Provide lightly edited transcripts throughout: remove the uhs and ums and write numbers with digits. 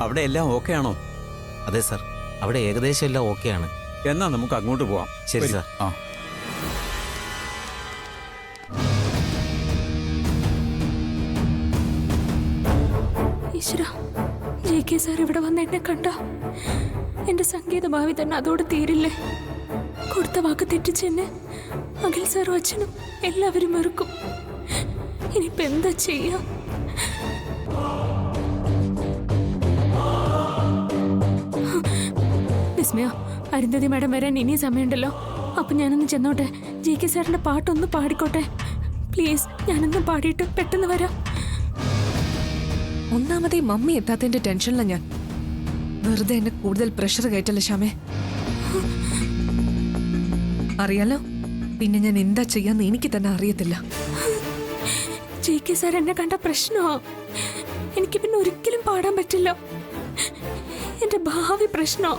അവിടെ എല്ലാം ഓക്കെ ആണോ? അതെ സാർ, അവിടെ ഏകദേശം എല്ലാം ഓക്കെയാണ്. എന്നാ നമുക്ക് അങ്ങോട്ട് പോവാം. ശരി സാർ. ആ ഈശ്വര, JK സാർ ഇവിടെ വന്ന് എന്നെ കണ്ട എന്റെ സംഗീത ഭാവി തന്നെ അതോടെ തീരില്ലേ? കൊടുത്ത വാക്ക് തെറ്റിച്ച് എന്നെ അഖിൽ സാറും അച്ഛനും എല്ലാവരും വെറുക്കും. ഇനിയിപ്പോ എന്താ ചെയ്യാ? വിസ്മയ, അരുന്ധതി മാഡം വരാൻ ഇനി സമയമുണ്ടല്ലോ. അപ്പൊ ഞാനൊന്ന് ചെന്നോട്ടെ. JK സാറിന്റെ പാട്ടൊന്ന് പാടിക്കോട്ടെ പ്ലീസ്. ഞാനൊന്ന് പാടിയിട്ട് പെട്ടെന്ന് വരാം. ഒന്നാമതേ മമ്മി എത്താത്തതിന്റെ ടെൻഷനിലാണ് ഞാൻ. വെറുതെ എന്നെ കൂടുതൽ പ്രഷർ കയറ്റല്ലേ ശ്യാമേ. അറിയാലോ, പിന്നെ ഞാൻ എന്താ ചെയ്യാന്ന് എനിക്ക് തന്നെ അറിയത്തില്ല. JK സാർ എന്നെ കണ്ട പ്രശ്നമാ. എനിക്ക് പിന്നെ ഒരിക്കലും പാടാൻ പറ്റില്ല. എന്റെ ഭാവി പ്രശ്നോ.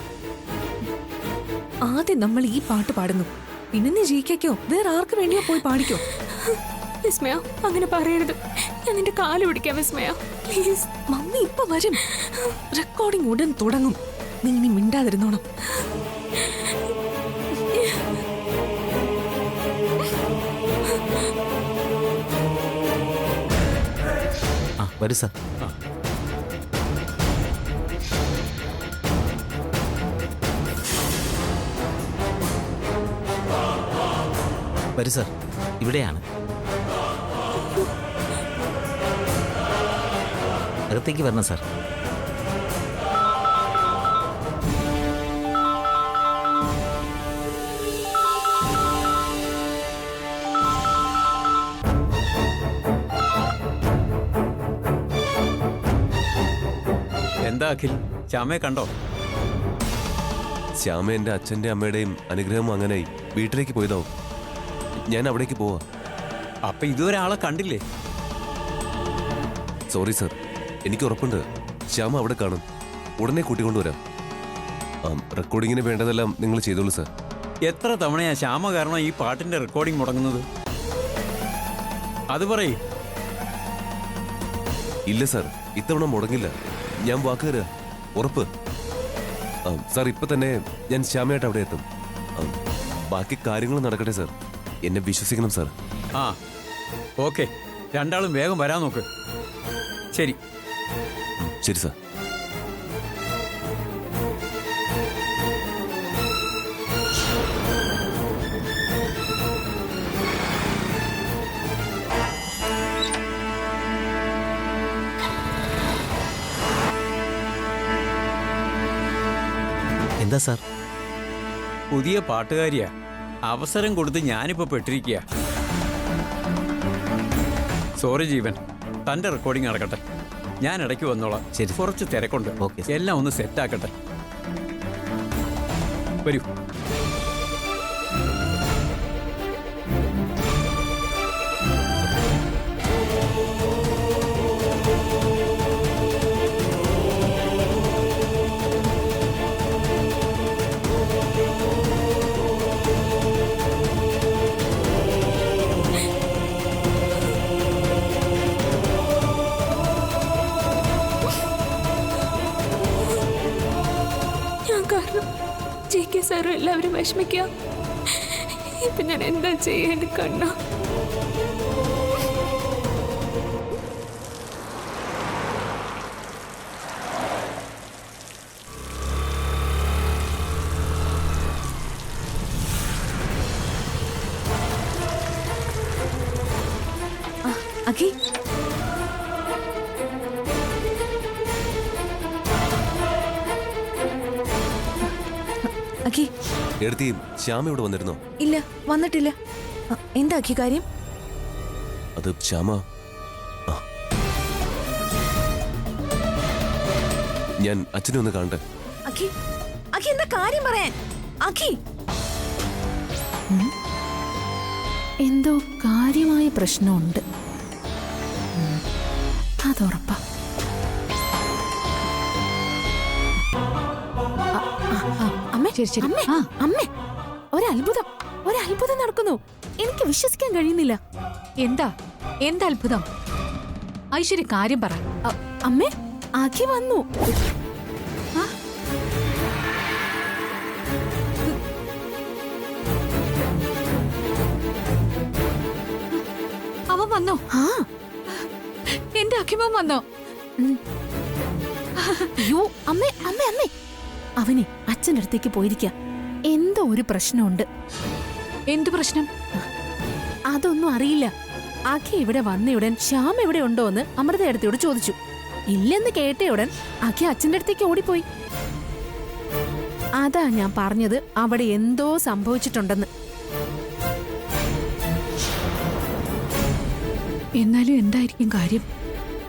ആദ്യം നമ്മൾ ഈ പാട്ട് പാടുന്നു, പിന്നെ നീ JKക്കോ വേറെ ആർക്ക് വേണ്ടിയോ പോയി പാടിക്കോ. വിസ്മയ, അങ്ങനെ പറയരുത്. ഞാൻ നിന്റെ കാല് പിടിക്കാം വിസ്മയ, പ്ലീസ്. മമ്മി ഇപ്പൊ വരും. റെക്കോർഡിംഗ് ഉടൻ തുടങ്ങും. നീ ഇനി മിണ്ടാതിരുന്നോണം. ആ വരൂ സാർ. വരൂ സാർ, ഇവിടെയാണ്. അകത്തേക്ക് വരണം സാർ. എന്താ അഖിൽ, ശ്യാമയെ കണ്ടോ? ശ്യാമ എൻ്റെ അച്ഛൻ്റെ അമ്മയുടെയും അനുഗ്രഹം അങ്ങനെയായി വീട്ടിലേക്ക് പോയതാവും. ഞാൻ അവിടേക്ക് പോവാ. അപ്പൊ ഇതുവരെ ആളെ കണ്ടില്ലേ? സോറി സർ, എനിക്ക് ഉറപ്പുണ്ട് ശ്യാമ അവിടെ കാണും. ഉടനെ കൂട്ടിക്കൊണ്ടുവരാം. റെക്കോർഡിങ്ങിന് വേണ്ടതെല്ലാം നിങ്ങൾ ചെയ്തോളൂ സർ. എത്ര തവണയാ ശ്യാമ കാരണം ഈ പാട്ടിന്റെ റെക്കോർഡിംഗ് മുടങ്ങുന്നത്? അത് പറയ്. ഇല്ല സർ, ഇത്തവണ മുടങ്ങില്ല. ഞാൻ വാക്ക് തരാം, ഉറപ്പ്. സാർ, ഇപ്പൊ തന്നെ ഞാൻ ശ്യാമയായിട്ട് അവിടെ എത്തും. ബാക്കി കാര്യങ്ങൾ നടക്കട്ടെ സർ, എന്നെ വിശ്വസിക്കണം സാർ. ആ ഓക്കെ, രണ്ടാളും വേഗം വരാൻ നോക്ക്. ശരി ശരി സാർ. എന്താ സാർ? പുതിയ പാട്ടുകാരിയാ, അവസരം കൊടുത്ത് ഞാനിപ്പോ പെട്ടിരിക്കുക. സോറി ജീവൻ, തന്റെ റെക്കോർഡിംഗ് നടക്കട്ടെ. ഞാൻ ഇടയ്ക്ക് വന്നോളാം. ശരി. കുറച്ച് തിരക്കുണ്ട്. ഓക്കെ. എല്ലാം ഒന്ന് സെറ്റാക്കട്ടെ. വരൂ. JK സാറും എല്ലാവരും വിഷമിക്കുക. ഇപ്പൊ ഞാൻ എന്താ ചെയ്യേണ്ട കണ്ണ? അഖി, അഖി. എടുത്തി ശ്യാമ ഇവിടെ വന്നിരുന്നോ? ഇല്ല, വന്നിട്ടില്ല. എന്താ അഖി കാര്യം? അത് ശ്യാമ, ഞാൻ അച്ഛനെ ഒന്ന് കാണട്ടെ. അഖി, അഖി എന്താ കാര്യം പറയാൻ? അഖി, എന്തോ കാര്യമായ പ്രശ്നമുണ്ട്, അതുറപ്പാ. അമ്മേ, ഒരത്ഭുതം നടക്കുന്നു. എനിക്ക് വിശ്വസിക്കാൻ കഴിയുന്നില്ല. എന്താ അത്ഭുതം? ഐശ്വര്യ കാര്യം പറ. അമ്മേ, അഖി വന്നു. അവൻ വന്നോ? ആ എന്റെ അഖിമോൻ വന്നോ? അയ്യോ അമ്മേ അമ്മേ അമ്മേ അവനെ അച്ഛൻ്റെ അടുത്തേക്ക് പോയിരിക്ക. എന്തോ ഒരു പ്രശ്നമുണ്ട്. എന്തു പ്രശ്നം? അതൊന്നും അറിയില്ല. അഖി ഇവിടെ വന്നയുടൻ ശ്യാം എവിടെ ഉണ്ടോ എന്ന് അമൃതയടുത്തോട് ചോദിച്ചു. ഇല്ലെന്ന് കേട്ടയുടൻ അഖി അച്ഛൻ്റെ അടുത്തേക്ക് ഓടിപ്പോയി. അതാ ഞാൻ പറഞ്ഞത് അവിടെ എന്തോ സംഭവിച്ചിട്ടുണ്ടെന്ന്. എന്നാലും എന്തായിരിക്കും കാര്യം?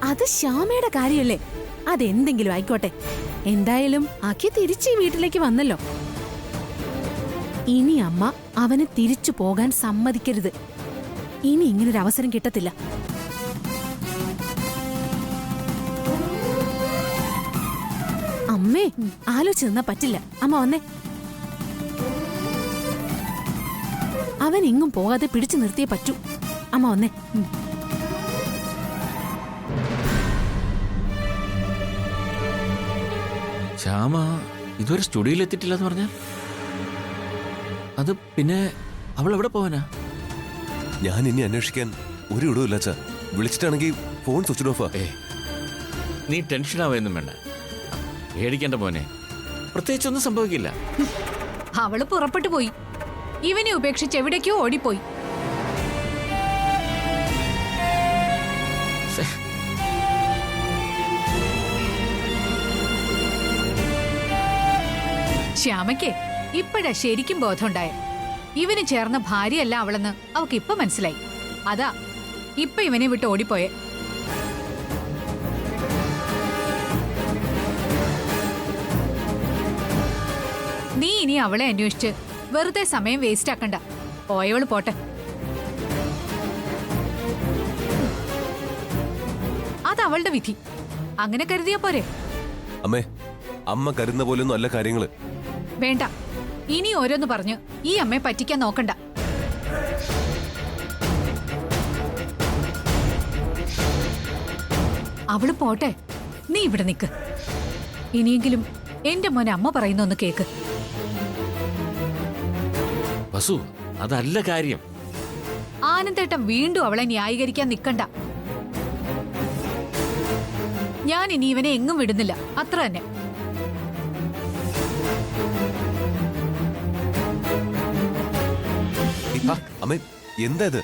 അത് ശ്യാമയുടെ കാര്യമല്ലേ? അതെന്തെങ്കിലും ആയിക്കോട്ടെ. എന്തായാലും അഖി തിരിച്ച് ഈ വീട്ടിലേക്ക് വന്നല്ലോ. ഇനി അമ്മ അവന് തിരിച്ചു പോകാൻ സമ്മതിക്കരുത്. ഇനി ഇങ്ങനൊരു അവസരം കിട്ടത്തില്ല. അമ്മേ ആലോചിച്ച് നിന്നാ പറ്റില്ല. അമ്മ വന്നേ. അവൻ എങ്ങും പോകാതെ പിടിച്ചു നിർത്തിയേ പറ്റൂ. അമ്മ വന്നേ. ശ്യാമ ഇതുവരെ സ്റ്റുഡിയോയിൽ എത്തിയിട്ടില്ലെന്ന് പറഞ്ഞാൽ അത് പിന്നെ അവൾ എവിടെ പോവാനാ? ഞാൻ ഇനി അന്വേഷിക്കാൻ ഒരു ഇടവുമില്ല അച്ഛാ. വിളിച്ചിട്ടാണെങ്കിൽ ഫോൺ സ്വിച്ച് ഓഫാ. നീ ടെൻഷൻ ആവുകയൊന്നും വേണ്ട, പേടിക്കേണ്ട മോനെ. പ്രത്യേകിച്ചൊന്നും സംഭവിക്കില്ല. അവള് പുറപ്പെട്ടു പോയി. ഇവനെ ഉപേക്ഷിച്ച് എവിടേക്കോ ഓടിപ്പോയി. ശ്യാമയ്ക്ക് ഇപ്പോഴാ ശരിക്കും ബോധമുണ്ടായ. ഇവന് ചേർന്ന ഭാര്യയല്ല അവളെന്ന് അവക്ക് ഇപ്പൊ മനസ്സിലായി. അതാ ഇപ്പൊ ഇവനെ വിട്ട് ഓടിപ്പോയെ. നീ ഇനി അവളെ അന്വേഷിച്ച് വെറുതെ സമയം വേസ്റ്റ് ആക്കണ്ട. പോയവള് പോട്ടെ. അത് അവളുടെ വിധി. അങ്ങനെ കരുതിയാ പോരെ? അമ്മേ, അമ്മ കരുതുന്ന പോലെയൊന്നും അല്ല കാര്യങ്ങള്. വേണ്ട, ഇനി ഓരോന്ന് പറഞ്ഞ് ഈ അമ്മയെ പറ്റിക്കാൻ നോക്കണ്ട. അവള് പോട്ടെ, നീ ഇവിടെ നിക്ക്. ഇനിയെങ്കിലും എന്റെ മോനെ അമ്മ പറയുന്നൊന്ന് കേക്ക്. വസു, അതല്ല കാര്യം. ആനന്ദേട്ടൻ വീണ്ടും അവളെ ന്യായീകരിക്കാൻ നിക്കണ്ട. ഞാൻ ഇനി ഇവനെ എങ്ങും വിടുന്നില്ല, അത്ര തന്നെ. അമ്മേ, എന്താ ഇത്?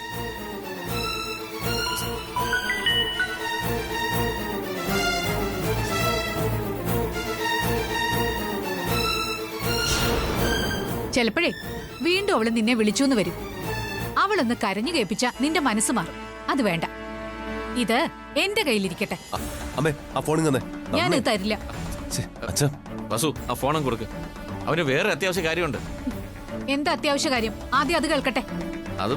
ചിലപ്പോഴേ വീണ്ടും അവള് നിന്നെ വിളിച്ചൂന്ന് വരും. അവളൊന്ന് കരഞ്ഞു കേൾപ്പിച്ച നിന്റെ മനസ്സ് മാറും. അത് വേണ്ട. ഇത് എന്റെ കയ്യിലിരിക്കട്ടെ. അമ്മേ, ആ ഫോൺ തന്നെ. ഞാനത് തരില്ല. അച്ഛാ, വസു, ആ ഫോണും കൊടുക്ക്. അവന് വേറെ അത്യാവശ്യ കാര്യമുണ്ട്. എന്താ അത്യാവശ്യ കാര്യം? ആദ്യം അത് കേൾക്കട്ടെ. അത്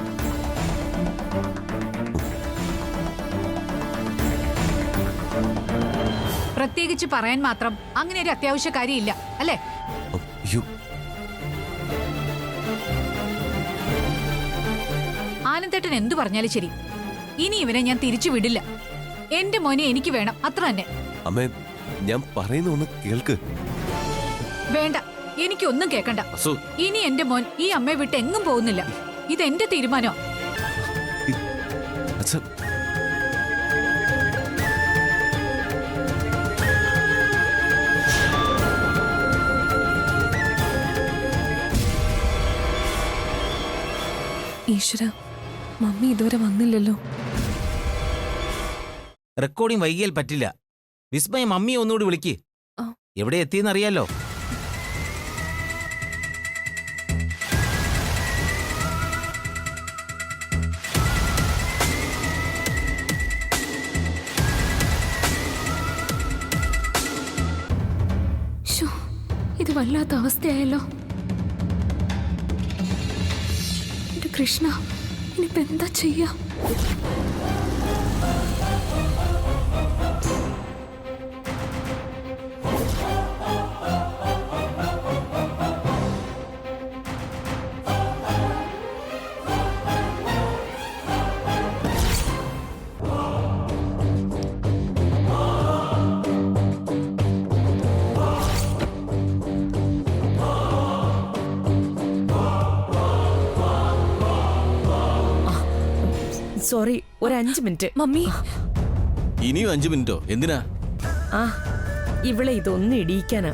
പ്രത്യേകിച്ച് പറയാൻ മാത്രം അങ്ങനെ ഒരു അത്യാവശ്യ കാര്യമില്ല അല്ലേ? അയ്യോ, ആനന്ദേട്ടൻ എന്തു പറഞ്ഞാലും ശരി, ഇനി ഇവനെ ഞാൻ തിരിച്ചു വിടില്ല. എന്റെ മോനെ എനിക്ക് വേണം, അത്ര തന്നെ. അമ്മേ, ഞാൻ പറയുന്ന ഒന്ന് കേൾക്ക്. വേണ്ട, എനിക്കൊന്നും കേൾക്കണ്ട. വസു, ഇനി എന്റെ മോൻ ഈ അമ്മയെ വിട്ട് എങ്ങും പോകുന്നില്ല. ഇതെന്റെ തീരുമാനോ. അച്ഛാ, ഈശ്വര, മമ്മി ഇതുവരെ വന്നില്ലല്ലോ. റെക്കോർഡിംഗ് വൈകിയാൽ പറ്റില്ല. വിസ്മയ മമ്മിയെ ഒന്നുകൂടി വിളിക്ക്. ആ. എവിടെ എത്തിയെന്നറിയാലോ. ശോ, ഇത് വല്ലാത്ത അവസ്ഥയായല്ലോ. എന്റെ കൃഷ്ണ, ഇനിയിപ്പോ എന്താ ചെയ്യാ? സോറി, ഒരു 5 മിനിറ്റ്. മമ്മി ഇനിയും 5 മിനിറ്റോ? എന്തിനാ? ആ, ഇവളെ ഇതൊന്നും ഇടിയിക്കാനാ.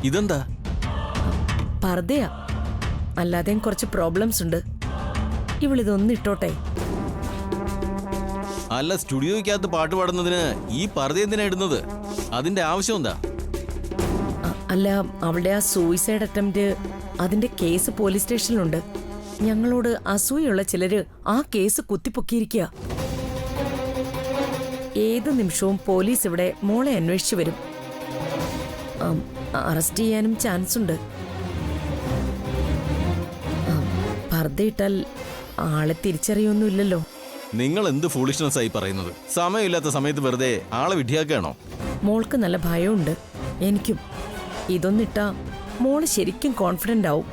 ഇതെന്താ? പർദ്ദയാ, അല്ലാതെയും കുറച്ച് പ്രോബ്ലംസ് ഉണ്ട്. ഇവളിതൊന്നും ഇട്ടോട്ടെ. അല്ല, സ്റ്റുഡിയോയ്ക്കകത്ത് പാട്ട് പാടുന്നതിന് ഈ പർദ്ദ എന്തിനാ ഇടുന്നത്? അതിന്റെ ആവശ്യം എന്താ? അല്ല, അവളുടെ ആ സൂയിസൈഡ് അറ്റംപ്റ്റ്, അതിന്റെ കേസ് പോലീസ് സ്റ്റേഷനിലുണ്ട്. ഞങ്ങളോട് അസൂയുള്ള ചിലര് ആ കേസ് കുത്തിപ്പൊക്കിയിരിക്കുക. ഏത് നിമിഷവും പോലീസ് ഇവിടെ മോളെ അന്വേഷിച്ചു വരും. അറസ്റ്റ് ചെയ്യാനും ചാൻസ് ഉണ്ട്. പർദ്ദയിട്ടാൽ ആളെ തിരിച്ചറിയൊന്നുമില്ലല്ലോ. നിങ്ങൾ എന്ത് ഫൂളിഷ്നെസ് ആയി പറയുന്നത്? സമയമില്ലാത്ത സമയത്ത് വെറുതെ ആളെ വിഡ്ഢിയാക്കുകയാണോ? മോൾക്ക് നല്ല ഭയമുണ്ട്, എനിക്കും. ഇതൊന്നിട്ടാ മോള് ശരിക്കും കോൺഫിഡന്റ് ആവും,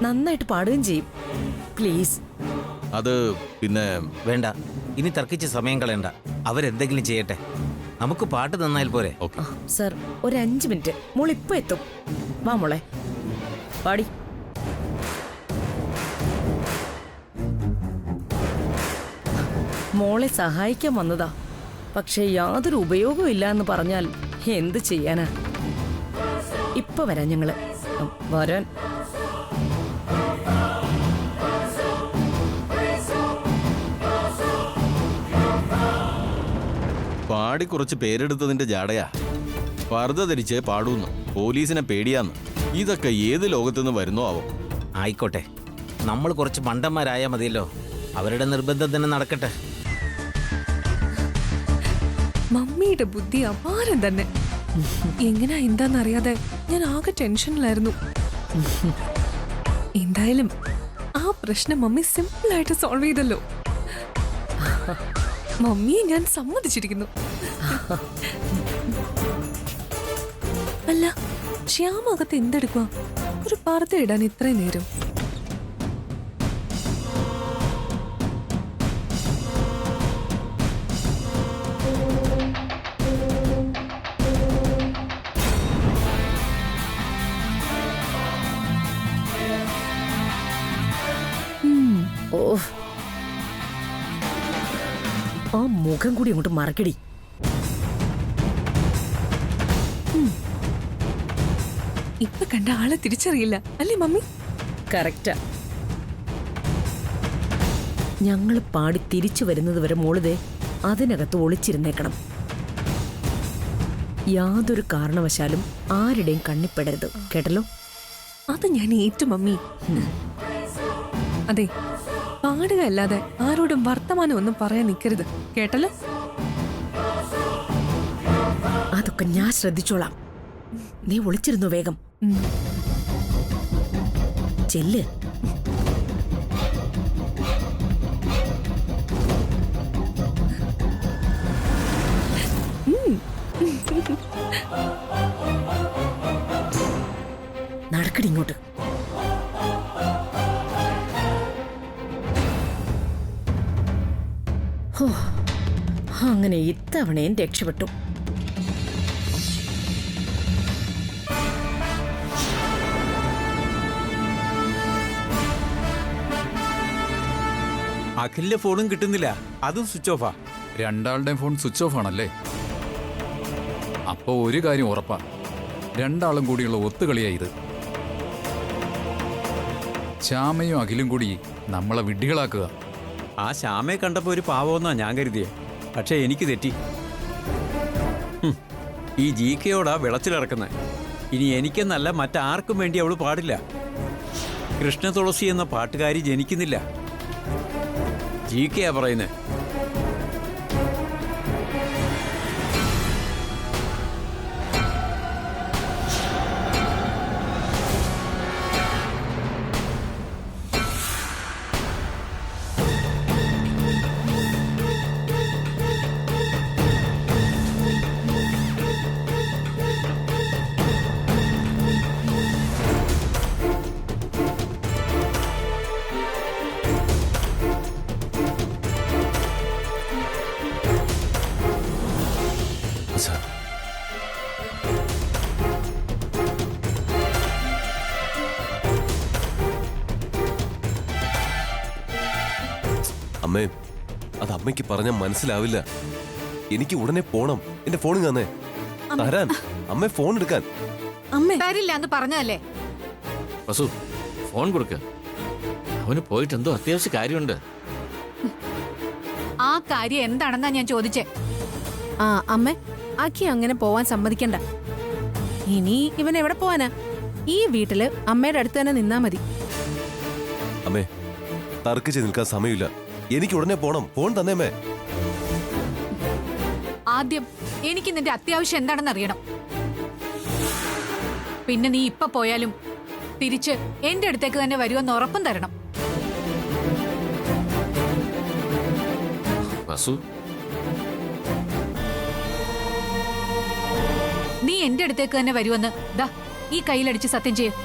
നന്നായിട്ട് പാടുകയും ചെയ്യും. പ്ലീസ്. അത് പിന്നെ വേണ്ട, ഇനി തർക്കിച്ച് സമയം കളയണ്ട. അവരെന്തെങ്കിലും ചെയ്യട്ടെ, നമുക്ക് പാട്ട് നന്നായാൽ പോരെ. ഓക്കെ. സർ, ഒരു 5 മിനിറ്റ്. മോൾ ഇപ്പൊ എത്തും. വാ മോളെ, പാടി. മോളെ സഹായിക്കാൻ വന്നതാ, പക്ഷെ യാതൊരു ഉപയോഗവും ഇല്ല എന്ന് പറഞ്ഞാൽ എന്ത് ചെയ്യാനാ? ഇപ്പൊ വരാം ഞങ്ങള്. വരാൻ. പാടി കുറച്ച് പേരെടുത്തതിന്റെ ജാടയാ. പർദ്ദ ധരിച്ച് പാടൂന്ന്, പോലീസിനെ പേടിയാന്ന്. ഇതൊക്കെ ഏത് ലോകത്തുനിന്ന് വരുന്നോ ആവോ? ആയിക്കോട്ടെ, നമ്മൾ കുറച്ച് മണ്ടന്മാരായാ മതിയല്ലോ. അവരുടെ നിർബന്ധം തന്നെ നടക്കട്ടെ. മമ്മിയുടെ ബുദ്ധി അപാരം തന്നെ. എങ്ങനാ എന്താന്നറിയാതെ ഞാൻ ആകെ ടെൻഷനിലായിരുന്നു. എന്തായാലും ആ പ്രശ്നം മമ്മി സിമ്പിൾ ആയിട്ട് സോൾവ് ചെയ്തല്ലോ. മമ്മിയെ ഞാൻ സമ്മതിച്ചിരിക്കുന്നു. അല്ല, ശ്യാമകത്ത് എന്തെടുക്കുക? ഒരു പർദ്ദ ഇടാൻ ഇത്രയും നേരം? ഓ, ആ മുഖം കൂടി അങ്ങോട്ട് മറക്കടി. ഇപ്പൊ കണ്ട ആളെ തിരിച്ചറിയില്ല അല്ലേ മമ്മി? കറക്റ്റാ. ഞങ്ങള് പാടി തിരിച്ചു വരുന്നത് വരെ മോളിതേ അതിനകത്ത് ഒളിച്ചിരുന്നേക്കണം. യാതൊരു കാരണവശാലും ആരുടെയും കണ്ണിപ്പെടരുത്, കേട്ടല്ലോ? അത് ഞാൻ ഏറ്റു മമ്മി. അതെ, പാടുക അല്ലാതെ ആരോടും വർത്തമാനം ഒന്നും പറയാൻ നിൽക്കരുത്, കേട്ടല്ലോ? അതൊക്കെ ഞാൻ ശ്രദ്ധിച്ചോളാം. നീ ഒളിച്ചിരുന്നു, വേഗം ചെല്ല്. നടക്കടി ഇങ്ങോട്ട്. ഹോ, അങ്ങനെ ഇത്തവണയും രക്ഷപ്പെട്ടു. അഖിലിന്റെ ഫോണും കിട്ടുന്നില്ല, അതും സ്വിച്ച് ഓഫാ. രണ്ടാളുടെയും ഫോൺ സ്വിച്ച് ഓഫ് ആണല്ലേ? അപ്പോൾ ഒരു കാര്യം ഉറപ്പാ, രണ്ടാളും കൂടിയുള്ള ഒത്തുകളിയാ ഇത്. ശ്യാമയും അഖിലും കൂടി നമ്മളെ വിഡ്ഢികളാക്കുക. ആ ശ്യാമയെ കണ്ടപ്പോൾ ഒരു പാവമെന്നാ ഞാൻ കരുതിയേ, പക്ഷെ എനിക്ക് തെറ്റി. ഈ GK-യോടാ വിളച്ചിലിറക്കുന്നത്. ഇനി എനിക്കെന്നല്ല, മറ്റാർക്കും വേണ്ടി അവള് പാടില്ല. കൃഷ്ണ തുളസി എന്ന പാട്ടുകാരി ജനിക്കുന്നില്ല. GK-യാ പറയുന്നത്. സാർ, അമ്മേ, അത് അമ്മയ്ക്ക് പറഞ്ഞാൽ മനസ്സിലാവില്ല. എനിക്ക് ഉടനെ പോണം. എന്റെ ഫോണിൽ തന്നെ തരാൻ. അമ്മ ഫോൺ എടുക്കാൻ. തരില്ല എന്ന് പറഞ്ഞതല്ലേ. വസു, ഫോൺ കൊടുക്ക. അവന് പോയിട്ട് എന്തോ അത്യാവശ്യ കാര്യമുണ്ട്. ആ കാര്യം എന്താണെന്നാ ഞാൻ ചോദിച്ചേ. ആ അമ്മ, അഖി അങ്ങനെ പോവാൻ സമ്മതിക്കണ്ട. ഇനി ഇവൻ എവിടെ പോവാനാ? ഈ വീട്ടില് അമ്മയുടെ അടുത്ത് തന്നെ നിന്നാ മതി. അമ്മേ, തർക്കിച്ച് നിൽക്കാൻ സമയമില്ല. എനിക്ക് ഉടനെ പോണം. ഫോൺ തന്നേമ്മേ. ആദ്യം എനിക്ക് നിന്റെ അത്യാവശ്യം എന്താണെന്ന് അറിയണം. പിന്നെ നീ ഇപ്പൊ പോയാലും തിരിച്ച് എന്റെ അടുത്തേക്ക് തന്നെ വരുമെന്ന് ഉറപ്പും തരണം. വസു, നീ എന്റെ അടുത്തേക്ക് തന്നെ വരുമെന്ന് ദാ ഈ കയ്യിലടിച്ച് സത്യം ചെയ്യും.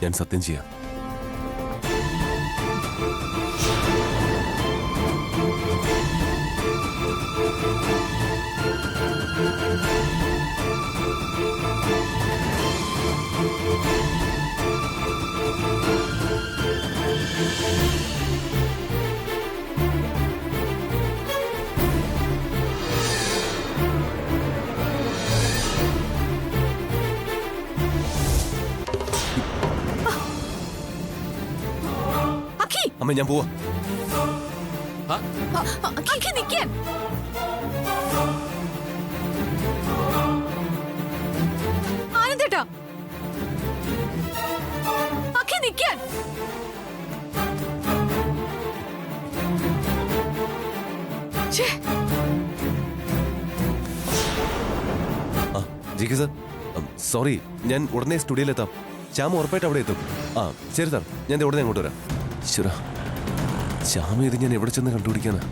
ഞാൻ സത്യം ചെയ്യാം. അമ്മ, ഞാൻ പോവാ. അഖി, നിക്കാൻ. ആനന്ദേട്ടാ, അഖി നിക്കാൻ. ഛേ, ജിക്ക് സർ, സോറി. ഞാൻ ഉടനെ സ്റ്റുഡിയോയിലെത്താം. ശ്യാമ ഉറപ്പായിട്ട് അവിടെ എത്തും. ആ ശരി സാർ, ഞാൻ ദേ ഉടനെ അങ്ങോട്ട് വരാം. ശരി, ശ്യാമ ഇത് ഞാൻ എവിടെ ചെന്ന് കണ്ടുപിടിക്കാനാ?